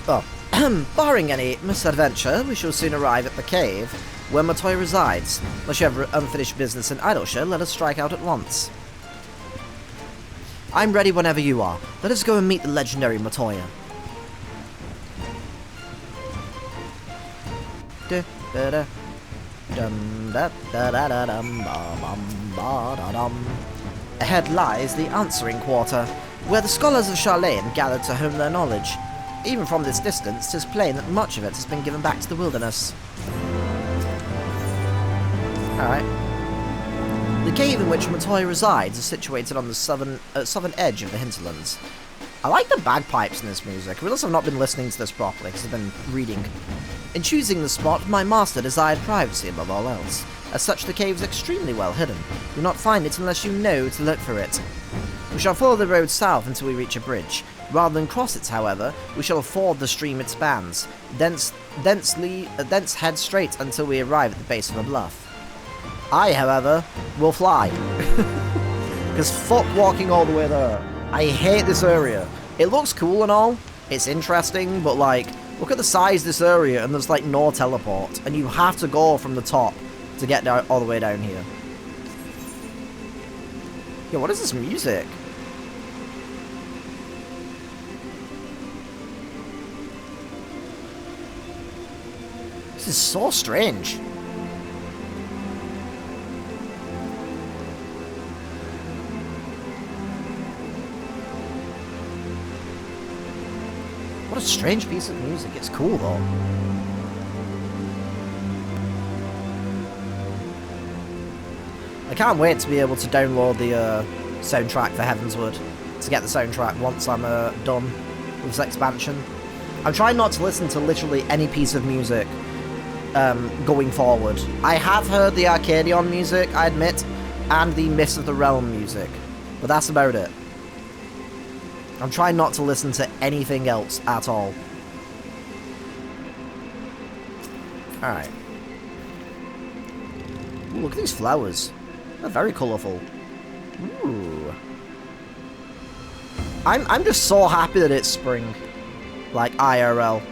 Oh. Barring any misadventure, we shall soon arrive at the cave where Matoya resides. Unless you have unfinished business in Idleshire, let us strike out at once. I'm ready whenever you are. Let us go and meet the legendary Matoya. Ahead lies the Answering Quarter, where the scholars of Charlene gathered to hone their knowledge. Even from this distance, 'tis plain that much of it has been given back to the wilderness. Alright. The cave in which Matoya resides is situated on the southern edge of the hinterlands. I like the bagpipes in this music. I realize I've not been listening to this properly because I've been reading. In choosing the spot, my master desired privacy above all else. As such, the cave is extremely well hidden. You will not find it unless you know to look for it. We shall follow the road south until we reach a bridge. Rather than cross it, however, we shall ford the stream it spans, thence head straight until we arrive at the base of a bluff. I, however, will fly. Because fuck walking all the way there. I hate this area. It looks cool and all, it's interesting, but like, look at the size of this area and there's like no teleport, and you have to go from the top to get down all the way down here. Yo, what is this music? This is so strange. What a strange piece of music. It's cool though. I can't wait to be able to download the soundtrack for Heavensward, to get the soundtrack once I'm done with this expansion. I'm trying not to listen to literally any piece of music going forward. I have heard the Arcadion music, I admit, and the Mists of the Realm music, but that's about it. I'm trying not to listen to anything else at all. Alright. Ooh, look at these flowers. They're very colourful. Ooh. I'm just so happy that it's spring. Like, IRL.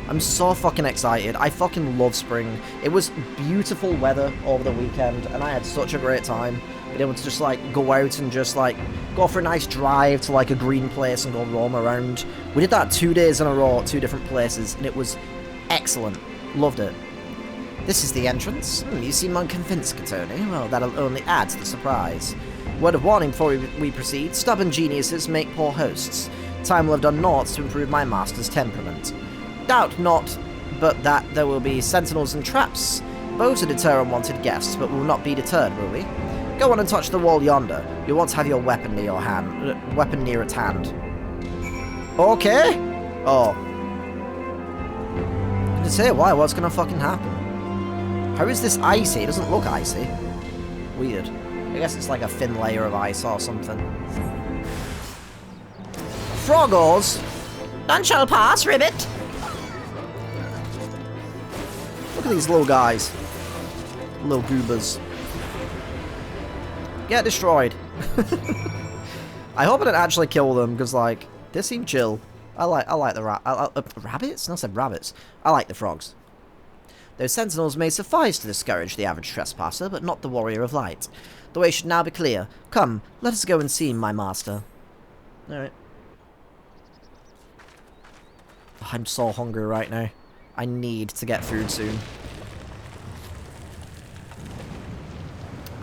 I'm so fucking excited. I fucking love spring. It was beautiful weather over the weekend, and I had such a great time. Being able to just, like, go out and just, like, go for a nice drive to, like, a green place and go roam around. We did that 2 days in a row at 2 different places, and it was excellent. Loved it. This is the entrance. You seem unconvinced, Katone. Well, that'll only add to the surprise. Word of warning before we proceed. Stubborn geniuses make poor hosts. Time will have done naught to improve my master's temperament. Doubt not but that there will be sentinels and traps, both to deter unwanted guests, but will not be deterred, will we? Go on and touch the wall yonder. You'll want to have your weapon near your hand. Weapon near at hand. Okay. Oh. I didn't say why. What's gonna fucking happen? How is this icy? It doesn't look icy. Weird. I guess it's like a thin layer of ice or something. Froggles! None shall pass, Ribbit. Look at these little guys. Little goobers. Get destroyed. I hope I don't actually kill them, because, like, they seem chill. I like the rabbits? No, I said rabbits. I like the frogs. Those sentinels may suffice to discourage the average trespasser, but not the warrior of light. The way should now be clear. Come, let us go and see my master. Alright. I'm so hungry right now. I need to get food soon.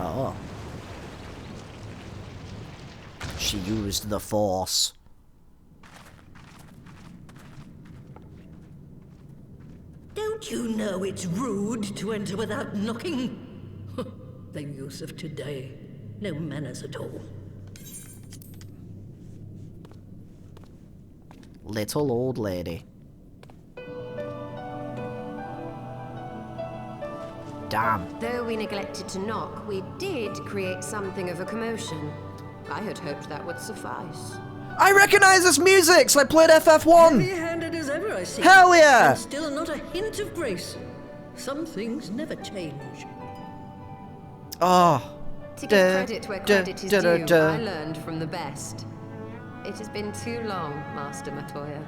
Oh. She used the Force. Don't you know it's rude to enter without knocking? The youth of today. No manners at all. Little old lady. Damn. Though we neglected to knock, we did create something of a commotion. I had hoped that would suffice. I recognise this music, so I played FF1! Heavy-handed as ever, I see. Hell yeah! And still not a hint of grace. Some things never change. Oh. To give credit where credit is due, I learned from the best. It has been too long, Master Matoya.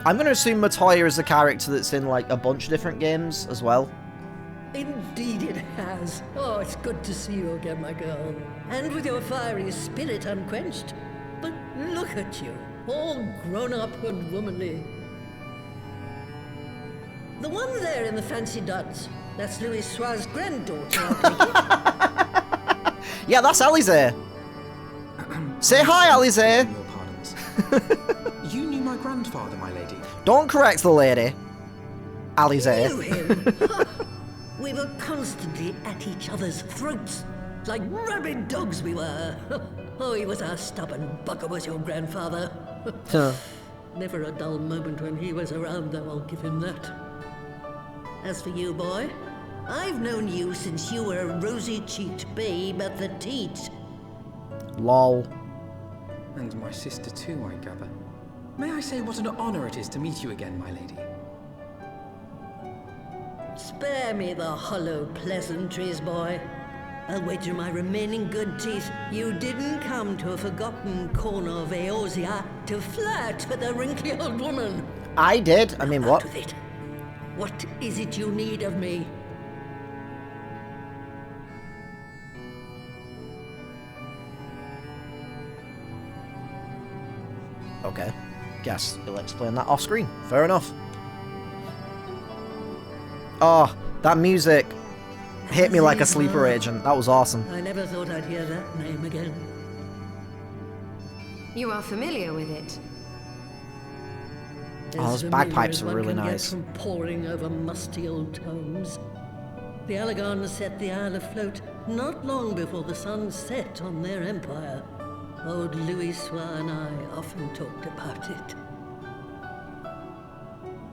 I'm going to assume Matoya is a character that's in, like, a bunch of different games as well. Indeed it has. Oh, it's good to see you again, my girl. And with your fiery spirit unquenched. But look at you, all grown up and womanly. The one there in the fancy duds, that's Louis Soir's granddaughter, I take it. Yeah, that's Alize. Say hi, Alize. Your pardons. You knew my grandfather, my lady. Don't correct the lady. Alize. Knew him? We were constantly at each other's throats, like rabid dogs we were. Oh, he was a stubborn bucker, was your grandfather. Never a dull moment when he was around, though, I'll give him that. As for you, boy, I've known you since you were a rosy-cheeked babe at the teat. Lol. And my sister too, I gather. May I say what an honor it is to meet you again, my lady? Spare me the hollow pleasantries, boy. I'll wager my remaining good teeth you didn't come to a forgotten corner of Eorzea to flirt with a wrinkly old woman. I did. I mean, what? Out with it. What is it you need of me? Okay. Guess you'll explain that off screen. Fair enough. Oh, that music hit me like a sleeper agent. That was awesome. I never thought I'd hear that name again. You are familiar with it? Oh, those bagpipes are really nice. From poring over musty old tomes. The Allagons set the Isle afloat not long before the sun set on their empire. Old Louis Soir and I often talked about it.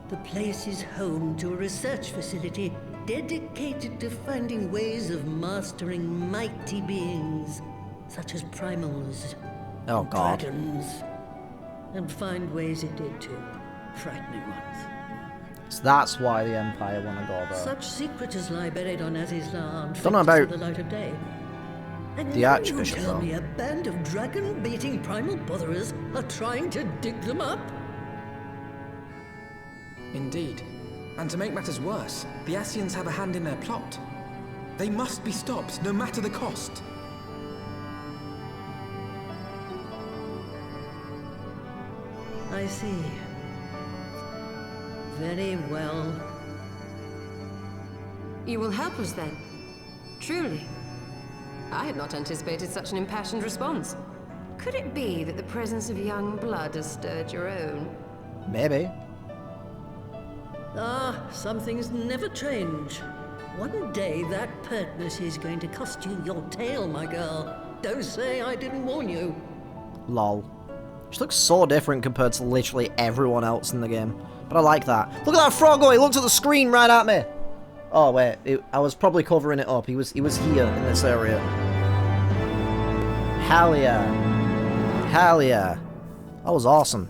The place is home to a research facility dedicated to finding ways of mastering mighty beings, such as primals, Oh, God. dragons, and find ways it did too, frightening ones. So that's why the Empire want to go there. Such secrets lie buried on Azizla aren't Don't know fit to about the light of day. And the you Archbishop, tell though. me a band of dragon-beating primal botherers are trying to dig them up? Indeed. And to make matters worse, the Ascians have a hand in their plot. They must be stopped, no matter the cost. I see. Very well. You will help us then? Truly? I had not anticipated such an impassioned response. Could it be that the presence of young blood has stirred your own? Maybe. Ah, some things never change. One day that pertness is going to cost you your tail, my girl. Don't say I didn't warn you. Lol. She looks so different compared to literally everyone else in the game. But I like that. Look at that froggo, he looked at the screen right at me. Oh wait, I was probably covering it up. He was here in this area. Hell yeah. Hell yeah. That was awesome.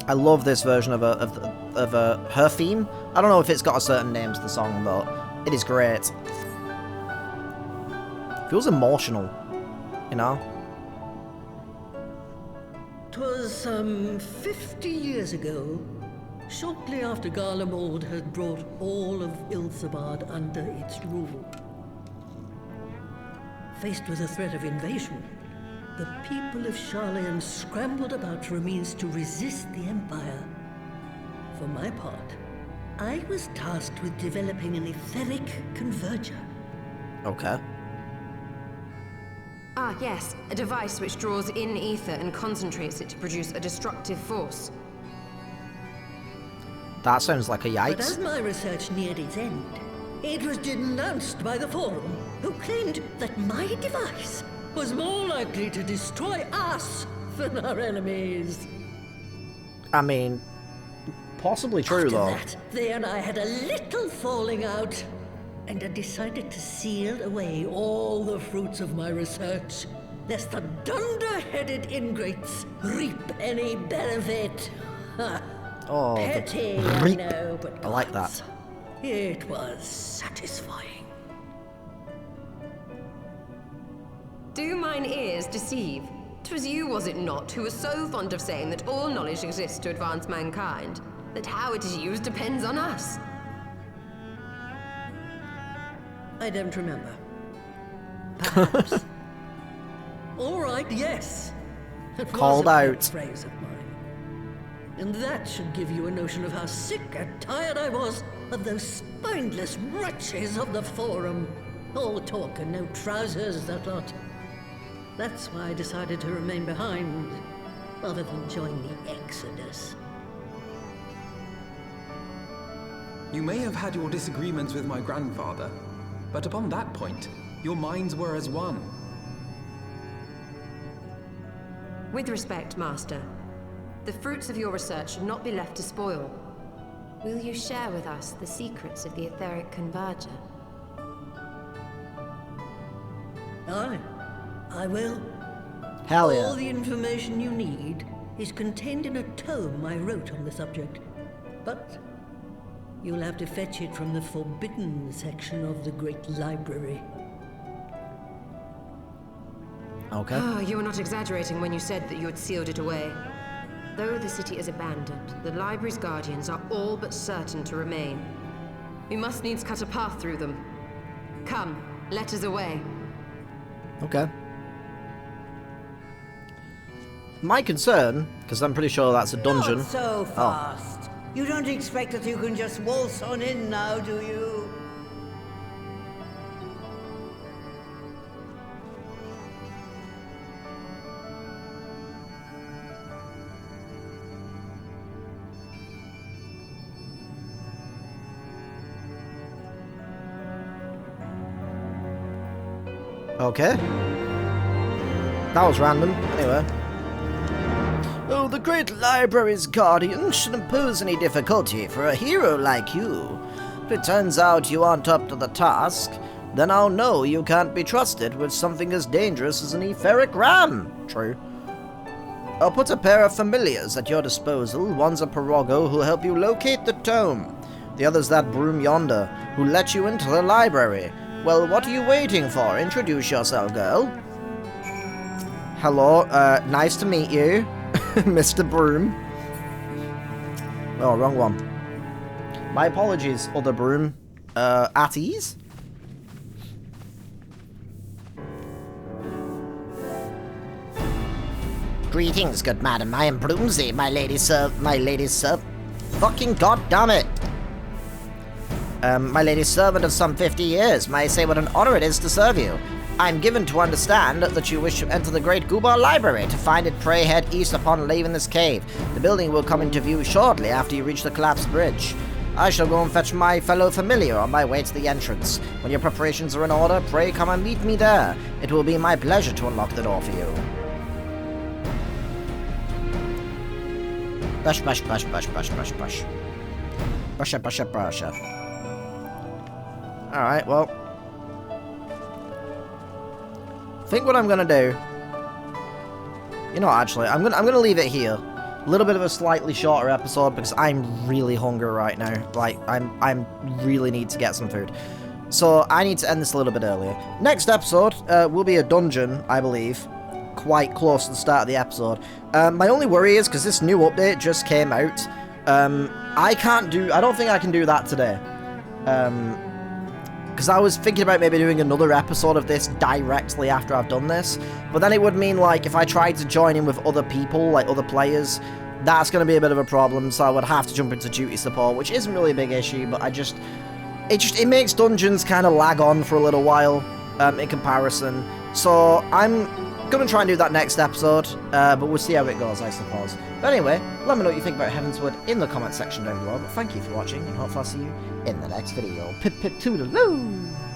I love this version of her theme. I don't know if it's got a certain name to the song, but it is great. Feels emotional, you know? 'Twas some 50 years ago, shortly after Garlemald had brought all of Ilthabad under its rule. Faced with the threat of invasion, the people of Sharlayan scrambled about for a means to resist the Empire. For my part, I was tasked with developing an etheric converger. Okay. Ah, yes, a device which draws in ether and concentrates it to produce a destructive force. That sounds like a But as yikes. my research neared its end, it was denounced by the Forum, who claimed that my device was more likely to destroy us than our enemies. I mean, possibly true After though. that, they and I had a little falling out, and I decided to seal away all the fruits of my research, lest the dunder-headed ingrates reap any benefit. Ha. Oh, the Petty, I reap. know, but I like gods, that. it was satisfying. Do mine ears deceive? 'Twas you, was it not, who was so fond of saying that all knowledge exists to advance mankind, that how it is used depends on us? I don't remember. Perhaps. All right, yes. It was Called a pet out. phrase of mine. And that should give you a notion of how sick and tired I was of those spineless wretches of the Forum. All talk and no trousers, that lot. That's why I decided to remain behind, rather than join the Exodus. You may have had your disagreements with my grandfather, but upon that point, your minds were as one. With respect, Master, the fruits of your research should not be left to spoil. Will you share with us the secrets of the etheric converger? Aye, I will. Hell yeah. All the information you need is contained in a tome I wrote on the subject. But you'll have to fetch it from the forbidden section of the Great Library. Okay. Ah, you were not exaggerating when you said that you had sealed it away. Though the city is abandoned, the library's guardians are all but certain to remain. We must needs cut a path through them. Come, let us away. Okay. My concern, because I'm pretty sure that's a dungeon. Not so fast. You don't expect that you can just waltz on in now, do you? Okay. That was random. Anyway. Oh, the Great Library's guardian shouldn't pose any difficulty for a hero like you. If it turns out you aren't up to the task, then I'll know you can't be trusted with something as dangerous as an etheric ram. True. I'll put a pair of familiars at your disposal. One's a Pirogo who'll help you locate the tome. The other's that broom yonder, who'll let you into the library. Well, what are you waiting for? Introduce yourself, girl. Hello, nice to meet you, Mr. Broom. Oh, wrong one. My apologies, other broom. At ease? Greetings, good madam. I am Broomsy, my lady's servant. Fucking goddammit. My lady's servant of some 50 years. May I say what an honor it is to serve you? I'm given to understand that you wish to enter the Great Gubar Library. To find it, pray head east upon leaving this cave. The building will come into view shortly after you reach the collapsed bridge. I shall go and fetch my fellow familiar on my way to the entrance. When your preparations are in order, pray come and meet me there. It will be my pleasure to unlock the door for you. Brush, brush, brush, brush, brush, brush, brush. Brush it, brush it, brush it. Alright, well. I think what I'm gonna do... You know, actually, I'm gonna leave it here. A little bit of a slightly shorter episode because I'm really hungry right now. Like, I'm really need to get some food. So I need to end this a little bit earlier. Next episode will be a dungeon, I believe, quite close to the start of the episode. My only worry is because this new update just came out. I don't think I can do that today. Because I was thinking about maybe doing another episode of this directly after I've done this. But then it would mean, like, if I tried to join in with other people, like other players, that's going to be a bit of a problem. So I would have to jump into duty support, which isn't really a big issue. But it makes dungeons kind of lag on for a little while in comparison. So I'm going to try and do that next episode. But we'll see how it goes, I suppose. But anyway, let me know what you think about Heavensward in the comment section down below. But thank you for watching, and hopefully I'll see you in the next video. Pip pip toodaloo!